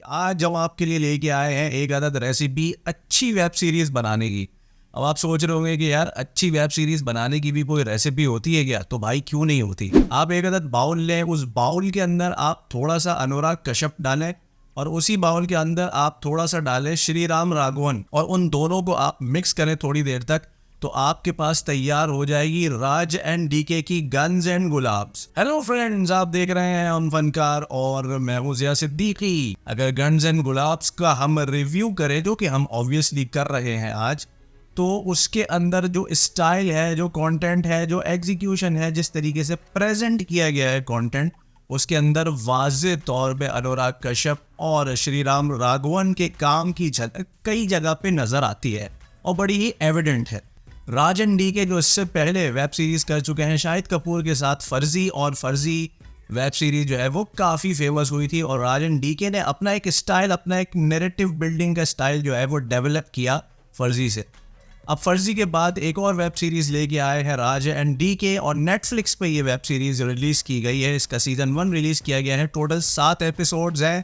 आज हम आपके लिए लेके आए हैं एक अदद रेसिपी अच्छी वेब सीरीज बनाने की। अब आप सोच रहे होंगे कि यार अच्छी वेब सीरीज बनाने की भी कोई रेसिपी होती है क्या? तो भाई क्यों नहीं होती। आप एक अदद बाउल लें, उस बाउल के अंदर आप थोड़ा सा अनुराग कश्यप डालें और उसी बाउल के अंदर आप थोड़ा सा डालें श्री राम राघवन और उन दोनों को आप मिक्स करें थोड़ी देर तक, तो आपके पास तैयार हो जाएगी राज एंड डीके की guns and Gulaabs. Hello friends, आप देख रहे हैं हम फनकार और मैं हूं ज़िया सिद्दीकी। अगर गन्स एंड गुलाब्स का हम रिव्यू करें, जो कि हम ऑब्वियसली कर रहे हैं आज, तो उसके अंदर जो स्टाइल है, जो कंटेंट है, जो एग्जीक्यूशन है, जिस तरीके से प्रेजेंट किया गया है कंटेंट, उसके अंदर वाज़े तौर पे अनुराग कश्यप और श्री राम राघवन के काम की झलक कई जगह पे नजर आती है और बड़ी ही एविडेंट है। राज एंड डीके जो इससे पहले वेब सीरीज कर चुके हैं शाहिद कपूर के साथ फर्जी, और फर्जी वेब सीरीज जो है वो काफ़ी फेमस हुई थी और राज एंड डीके ने अपना एक स्टाइल, अपना एक नैरेटिव बिल्डिंग का स्टाइल जो है वो डेवलप किया फर्जी से। अब फर्जी के बाद एक और वेब सीरीज लेके आए हैं राज एंड डीके और नेटफ्लिक्स पे ये वेब सीरीज रिलीज की गई है। इसका सीजन 1 रिलीज किया गया है, टोटल 7 एपिसोड्स हैं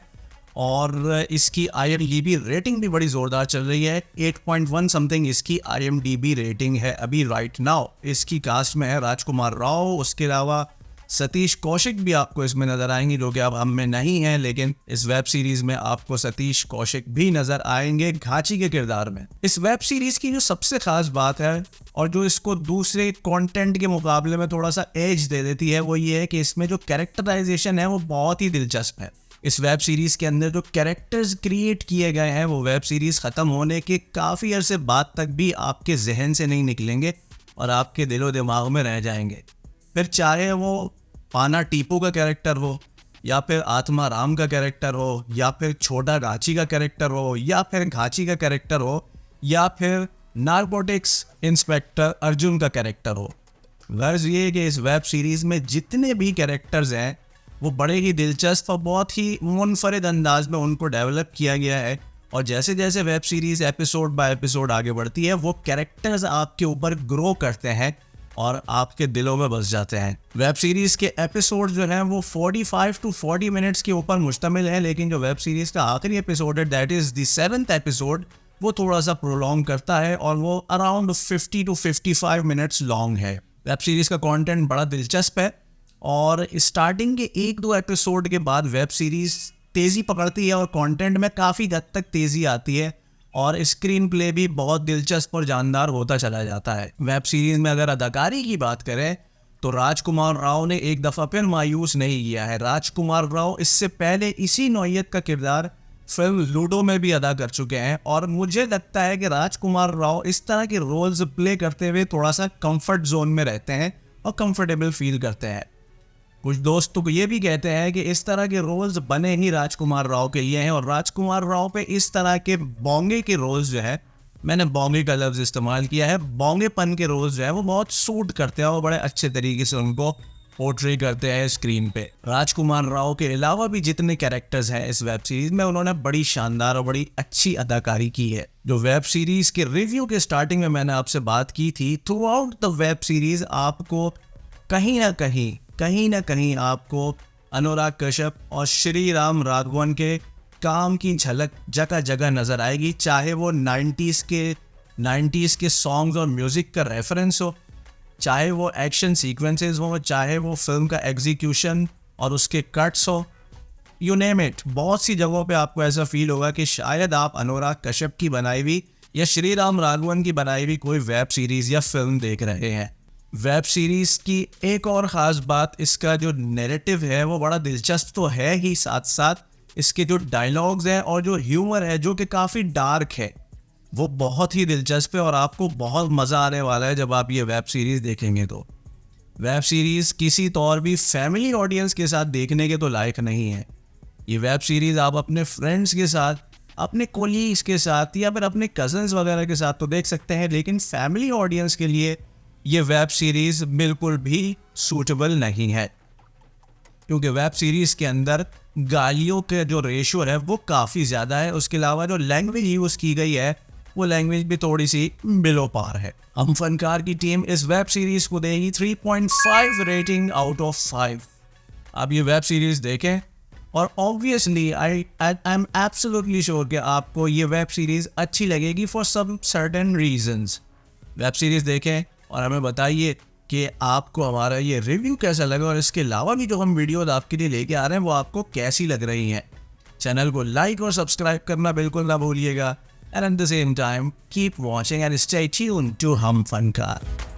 और इसकी IMDb रेटिंग भी बड़ी ज़ोरदार चल रही है। 8.1 समथिंग इसकी IMDb रेटिंग है अभी राइट नाउ। इसकी कास्ट में है राजकुमार राव, उसके अलावा सतीश कौशिक भी आपको इसमें नज़र आएंगे, जो कि अब हम में नहीं है, लेकिन इस वेब सीरीज़ में आपको सतीश कौशिक भी नज़र आएंगे घाची के किरदार में। इस वेब सीरीज़ की जो सबसे ख़ास बात है और जो इसको दूसरे कंटेंट के मुकाबले में थोड़ा सा एज दे देती है, वो ये है कि इसमें जो कैरेक्टराइजेशन है वो बहुत ही दिलचस्प है। इस वेब सीरीज़ के अंदर जो कैरेक्टर्स क्रिएट किए गए हैं वो वेब सीरीज़ ख़त्म होने के काफ़ी अरसे बाद तक भी आपके जहन से नहीं निकलेंगे और आपके दिलो दिमाग में रह जाएंगे। फिर चाहे वो पाना टीपू का कैरेक्टर हो, या फिर आत्मा राम का कैरेक्टर हो, या फिर छोटा घाची का कैरेक्टर हो, या फिर घाची का कैरेक्टर हो, या फिर नारकोटिक्स इंस्पेक्टर अर्जुन का कैरेक्टर हो। गर्ज ये है कि इस वेब सीरीज़ में जितने भी कैरेक्टर्स हैं वो बड़े ही दिलचस्प और बहुत ही मुनफरिद अंदाज में उनको डेवलप किया गया है। और जैसे जैसे web series episode by episode आगे बढ़ती है, वो कैरेक्टर्स आपके ऊपर ग्रो करते हैं और आपके दिलों में बस जाते हैं। वेब सीरीज़ के एपिसोड जो हैं वो 45 to 40 मिनट्स के ऊपर मुश्तमिल है, लेकिन जो वेब सीरीज़ का आखिरी एपिसोड है, that is the 7th episode, वो थोड़ा सा प्रोलॉन्ग करता है और वो अराउंड 50 to 55 मिनट्स लॉन्ग है। वेब सीरीज़ का कंटेंट बड़ा दिलचस्प है और स्टार्टिंग के 1-2 एपिसोड के बाद वेब सीरीज़ तेज़ी पकड़ती है और कंटेंट में काफ़ी हद तक तेज़ी आती है और स्क्रीन प्ले भी बहुत दिलचस्प और जानदार होता चला जाता है। वेब सीरीज़ में अगर अदाकारी की बात करें तो राजकुमार राव ने एक दफ़ा फिर मायूस नहीं किया है। राजकुमार राव इससे पहले इसी नौइयत का किरदार फिल्म लूडो में भी अदा कर चुके हैं और मुझे लगता है कि राजकुमार राव इस तरह के रोल्स प्ले करते हुए थोड़ा सा कंफर्ट जोन में रहते हैं और कंफर्टेबल फील करते हैं। कुछ दोस्त तो ये भी कहते हैं कि इस तरह के रोल्स बने ही राजकुमार राव के लिए हैं और राजकुमार राव पे इस तरह के बोंगे के रोल्स जो है, मैंने बोंगे का लफ्ज़ इस्तेमाल किया है, बोंगेपन के रोल्स जो है वो बहुत सूट करते हैं और बड़े अच्छे तरीके से उनको पोर्ट्रे करते हैं स्क्रीन पे। राजकुमार राव के अलावा भी जितने कैरेक्टर्स हैं इस वेब सीरीज़ में, उन्होंने बड़ी शानदार और बड़ी अच्छी अदाकारी की है। जो वेब सीरीज़ के रिव्यू के स्टार्टिंग में मैंने आपसे बात की थी, through out the web series आपको कहीं ना कहीं आपको अनुराग कश्यप और श्री राम राघवन के काम की झलक जगह जगह नज़र आएगी, चाहे वो 90s के सॉन्ग्स और म्यूज़िक का रेफरेंस हो, चाहे वो एक्शन सीक्वेंसेस हो, चाहे वो फिल्म का एग्जीक्यूशन और उसके कट्स हो, यू नेम इट। बहुत सी जगहों पे आपको ऐसा फील होगा कि शायद आप अनुराग कश्यप की बनाई हुई या श्री राम राघवन की बनाई हुई कोई वेब सीरीज़ या फिल्म देख रहे हैं। वेब सीरीज़ की एक और ख़ास बात, इसका जो नैरेटिव है वो बड़ा दिलचस्प तो है ही, साथ साथ इसके जो डायलॉग्स हैं और जो ह्यूमर है जो कि काफ़ी डार्क है, वो बहुत ही दिलचस्प है और आपको बहुत मज़ा आने वाला है जब आप ये वेब सीरीज़ देखेंगे। तो वेब सीरीज़ किसी तौर भी फैमिली ऑडियंस के साथ देखने के तो लायक नहीं है। ये वेब सीरीज़ आप अपने फ्रेंड्स के साथ, अपने कोलीग्स के साथ या फिर अपने कज़न्स वगैरह के साथ तो देख सकते हैं, लेकिन फैमिली ऑडियंस के लिए ये वेब सीरीज़ बिल्कुल भी सूटेबल नहीं है, क्योंकि वेब सीरीज़ के अंदर गालियों के जो रेशो है वो काफ़ी ज़्यादा है। उसके अलावा जो लैंग्वेज यूज़ की गई है वो लैंग्वेज भी थोड़ी सी बिलो पार है। हम फनकार की टीम इस वेब सीरीज़ को देगी 3.5 रेटिंग आउट ऑफ 5। आप ये वेब सीरीज़ देखें और obviously I am absolutely sure कि आपको ये वेब सीरीज़ अच्छी लगेगी for some certain reasons. Web series देखें और हमें बताइए कि आपको हमारा ये रिव्यू कैसा लगा, और इसके अलावा भी जो हम वीडियोस आपके लिए लेके आ रहे हैं वो आपको कैसी लग रही हैं। चैनल को लाइक और सब्सक्राइब करना बिल्कुल ना भूलिएगा। And at the same time keep watching and stay tuned to Hum Fankar.